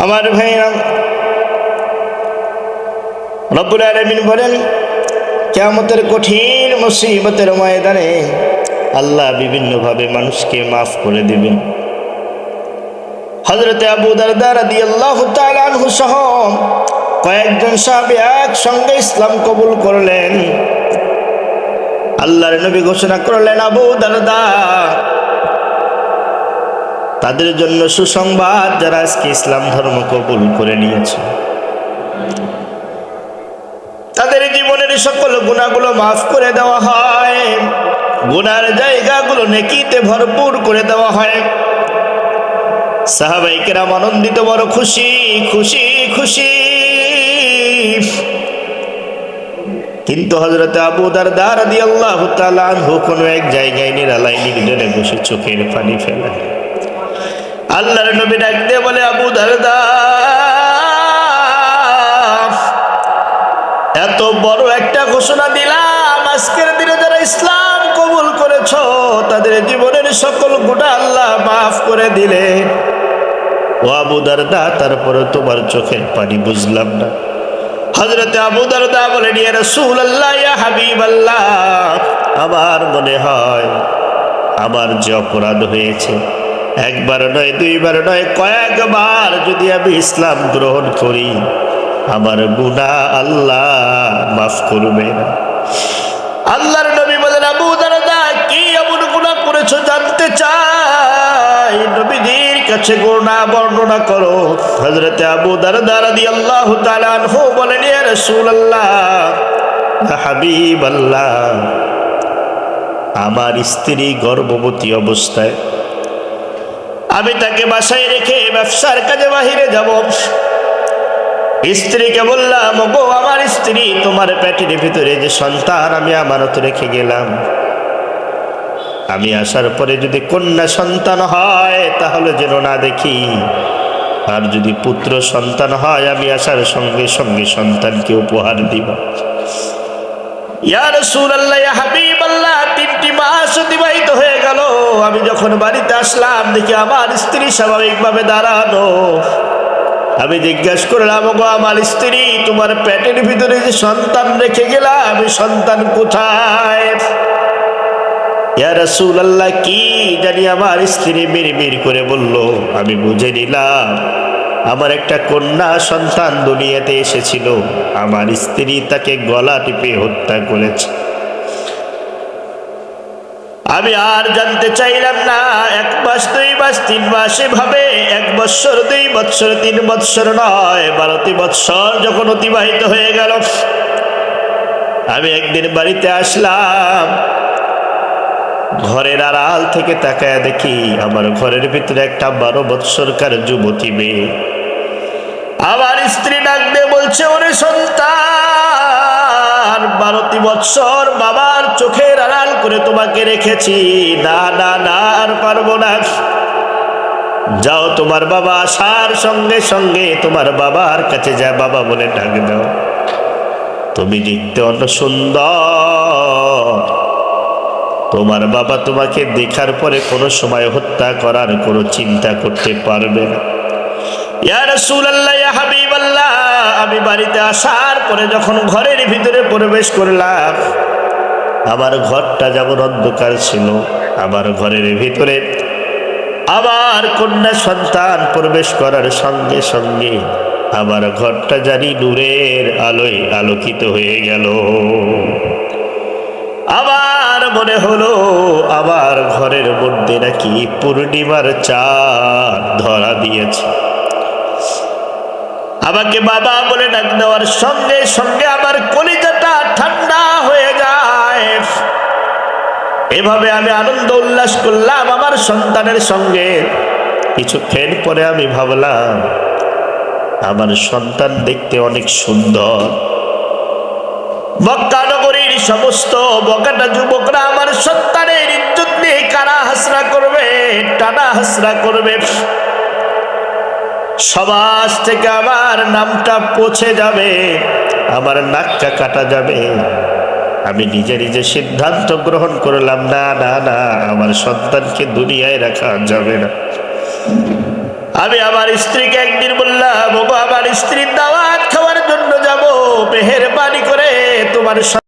আমার ভাইরা, রব্বুল আলামিন বলেন, কিয়ামতের কঠিন মুসিবতের ময়দানে আল্লাহ বিভিন্নভাবে মানুষকে মাফ করে দিবেন। হযরতে আবু দারদা রাদিয়াল্লাহু তাআলা আনহু সহ কয়েকজন সাহাবী একসঙ্গে ইসলাম কবুল করলেন। আল্লাহর নবী ঘোষণা করলেন, আবু দারদা, তাদের জন্য সুসংবাদ যারা আজকে ইসলাম ধর্ম কবুল করে নিয়েছে, তাদের জীবনের সকল গুনাহগুলো মাফ করে দেওয়া হয়, গুনার জায়গাগুলো নেকিতে ভরপুর করে দেওয়া হয়। সাহাবায়ে কেরাম আনন্দিত, বড় খুশি খুশি খুশি। কিন্তু হযরত আবু দারদা রাদিয়াল্লাহু তাআলা আনহু কোন এক জায়গায় নিরালায় নির্জনে বসে চোখের পানি ফেলেন। আল্লাহর নবী ডাক দিয়ে বলে, আবু দারদা, এত বড় একটা ঘোষণা দিলাম, আজকের দিনে যারা ইসলাম কবুল করেছো তাদের জীবনের সকল গুনাহ আল্লাহ মাফ করে দিলেন। ও আবু দারদা, তারপরে তোমার চোখের পানি বুঝলাম না। হযরতে আবু দারদা বলেন, ইয়া রাসূলুল্লাহ, ইয়া হাবিবাল্লাহ, আমার মনে হয় আমার যে অপরাধ হয়েছে, একবার নয়, দুইবার নয়, কয়েকবার যদি আমি ইসলাম গ্রহণ করি, আমার গুনাহ আল্লাহ মাফ করবে না। আল্লাহর নবী বলেন, আবু দারদা, কি এমন গুনাহ করেছো জানতে চাই? নবীজির কাছে গুনাহ বর্ণনা করো। হযরতে আবু দারদা রাদিয়াল্লাহু তাআলা আনহু বলেন, ইয়া রাসূলুল্লাহ, ইয়া হাবিবাল্লাহ, আমার স্ত্রী গর্ভবতী অবস্থায় আমি তাকে বাসায় রেখে ব্যবসার কাজে বাহিরে যাব। স্ত্রীকে বললাম, ওগো আমার স্ত্রী, তোমার পেটের ভিতরে যে সন্তান আমি আমানত রেখে গেলাম, আমি আসার পরে যদি কন্যা সন্তান হয় তাহলে যেন না দেখি, আর যদি পুত্র সন্তান হয় আমি আসার সঙ্গে সঙ্গে সন্তানকে উপহার দিব। ইয়া রাসূলুল্লাহ, ইয়া হাবিবাল্লাহ, 3টি মাস অতিবাহিত হয়ে গেল। আমি যখন বাড়িতে আসলাম দেখি আমার স্ত্রী স্বাভাবিকভাবে দাঁড়ানো। আমি জিজ্ঞাসা করলাম, ওগো আমার স্ত্রী, তোমার পেটের ভিতরে যে সন্তান রেখে গেলাম, এই সন্তান কোথায়? ইয়া রাসূলুল্লাহ, কি জানি আমার স্ত্রী বিড়বিড় করে বলল। আমি বুঝে নিলাম আমার একটা কন্যা সন্তান দুনিয়াতে এসেছিল, আমার স্ত্রী তাকে গলা টিপে হত্যা করেছে। আমি আর জানতে চাইলাম না। 1 মাস, 2 মাস, 3 মাস, এভাবে 1 বৎসর, 2 বৎসর, 3 বৎসর নয়, 12টি বৎসর যখন অতিবাহিত হয়ে গেল, আমি একদিন বাড়িতে আসলাম। ঘরের আড়াল থেকে তাকায় দেখি আমার ঘরের ভিতরে একটা 12 বৎসরকার যুবতী মেয়ে। আমার স্ত্রী ডাক দিয়ে বলছে, ওরে সন্তান, 12টি বৎসর বাবার চোখের আড়াল করে তোমাকে রেখেছি, না না না, আর পারবো না। যাও, তোমার বাবা আসার সঙ্গে সঙ্গে তোমার বাবার কাছে যা বাবা বলে ডাক দাও। তুমি দেখতে অনেক সুন্দর, তোমার বাবা তোমাকে দেখার পরে কোনো সময় হত্যা করার কোনো চিন্তা করতে পারবে না। ইয়া রাসূলুল্লাহ, ইয়া হাবিবাল্লাহ, আমি বাড়িতে আসার পরে যখন ঘরের ভিতরে প্রবেশ করলাম, আমার ঘরটা যেমন অন্ধকার ছিল, আমার ঘরের ভিতরে আমার কন্যা সন্তান প্রবেশ করার সঙ্গে সঙ্গে আমার ঘরটা জানি নূরের আলোয় আলোকিত হয়ে গেল। আমার মনে হলো আমার ঘরের মধ্যে নাকি পূর্ণিমার চাঁদ ধরা দিয়েছে। আমাকে বাবা বলে ডাক দেওয়ার সঙ্গে সঙ্গে আমার কলিজাটা ঠান্ডা হয়ে যায়। এভাবে আমি আনন্দ উল্লাস করলাম আমার সন্তানের সঙ্গে। কিছুক্ষণ পরে আমি ভাবলাম, আমার সন্তান দেখতে অনেক সুন্দর। মক্কা নগরীর সমস্ত বকাটা যুবকরা আমার সন্তানের ইজ্জত নিয়ে কানা হাসরা করবে, টানা হাসরা করবে। সমাজ থেকে আমার নামটা পচে যাবে, আমার নাকটা কাটা যাবে। আমি নিজে নিজে সিদ্ধান্ত গ্রহণ করলাম, না না না, আমার সন্তানকে দুনিয়ায় রাখা যাবে না। আমি আমার স্ত্রীকে একদিন বললাম, স্ত্রীর দাওয়াত খাওয়ার জন্য যাব, মেহেরবানি করে তোমার